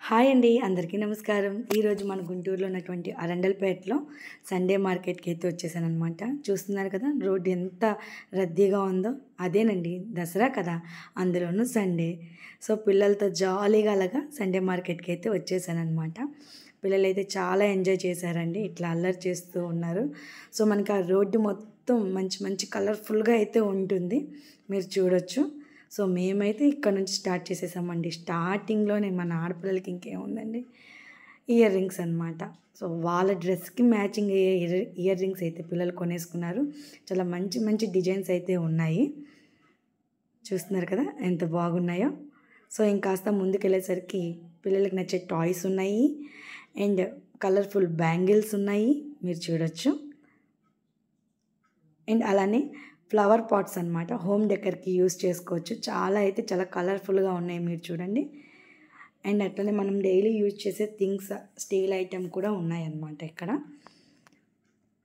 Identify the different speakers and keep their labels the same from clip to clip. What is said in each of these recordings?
Speaker 1: Hi అండి, అందరికీ నమస్కారం. ఈరోజు మన గుంటూరులో ఉన్నటువంటి అరండల్పేటలో సండే మార్కెట్కి అయితే వచ్చేసానమాట. చూస్తున్నారు కదా, రోడ్డు ఎంత రద్దీగా ఉందో. అదేనండి, దసరా కదా, అందులోనూ సండే. సో పిల్లలతో జాలీగా అలాగా సండే మార్కెట్కి అయితే వచ్చేసానమాట. పిల్లలు అయితే చాలా ఎంజాయ్ చేశారండి, ఇట్లా అల్లరి చేస్తూ ఉన్నారు. సో మనకి ఆ రోడ్డు మొత్తం మంచి మంచి కలర్ఫుల్గా అయితే ఉంటుంది, మీరు చూడొచ్చు. సో మేమైతే ఇక్కడ నుంచి స్టార్ట్ చేసేసామండి. స్టార్టింగ్లోనే మన ఆడపిల్లలకి ఇంకేముందండి, ఇయర్ రింగ్స్ అనమాట. సో వాళ్ళ డ్రెస్కి మ్యాచింగ్ అయ్యే ఇయర్ రింగ్స్ అయితే పిల్లలు కొనేసుకున్నారు. చాలా మంచి మంచి డిజైన్స్ అయితే ఉన్నాయి, చూస్తున్నారు కదా ఎంత బాగున్నాయో. సో ఇంకాస్త ముందుకెళ్ళేసరికి పిల్లలకి నచ్చే టాయ్స్ ఉన్నాయి అండ్ కలర్ఫుల్ బ్యాంగిల్స్ ఉన్నాయి, మీరు చూడొచ్చు. అండ్ అలానే ఫ్లవర్ పాట్స్ అనమాట, హోమ్ డెకర్కి యూస్ చేసుకోవచ్చు. చాలా కలర్ఫుల్గా ఉన్నాయి, మీరు చూడండి. అండ్ అట్లనే మనం డైలీ యూజ్ చేసే థింగ్స్, స్టీల్ ఐటెం కూడా ఉన్నాయన్నమాట ఇక్కడ.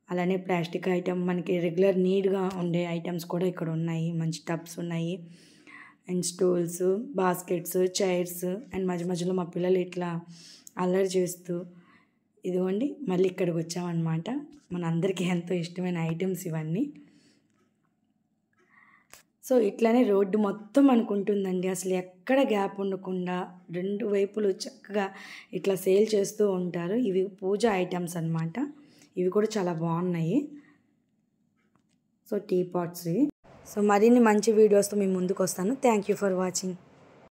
Speaker 1: అలానే ప్లాస్టిక్ ఐటెం, మనకి రెగ్యులర్ నీడ్గా ఉండే ఐటమ్స్ కూడా ఇక్కడ ఉన్నాయి. మంచి టబ్స్ ఉన్నాయి and stools, baskets, chairs. And మధ్య మధ్యలో మా పిల్లలు ఇట్లా అల్లరి చేస్తూ, ఇదిగోండి మళ్ళీ ఇక్కడికి వచ్చామన్నమాట. మనందరికీ ఎంతో ఇష్టమైన ఐటమ్స్ ఇవన్నీ. సో ఇట్లానే రోడ్డు మొత్తం అనుకుంటుందండి, అసలు ఎక్కడ గ్యాప్ ఉండకుండా రెండు వైపులు చక్కగా ఇట్లా సేల్ చేస్తూ ఉంటారు. ఇవి పూజ ఐటమ్స్ అన్నమాట, ఇవి కూడా చాలా బాగున్నాయి. సో టీ పాట్స్ ఇవి. సో మరిన్ని మంచి వీడియోస్తో మీ ముందుకు వస్తాను. Thank you for watching.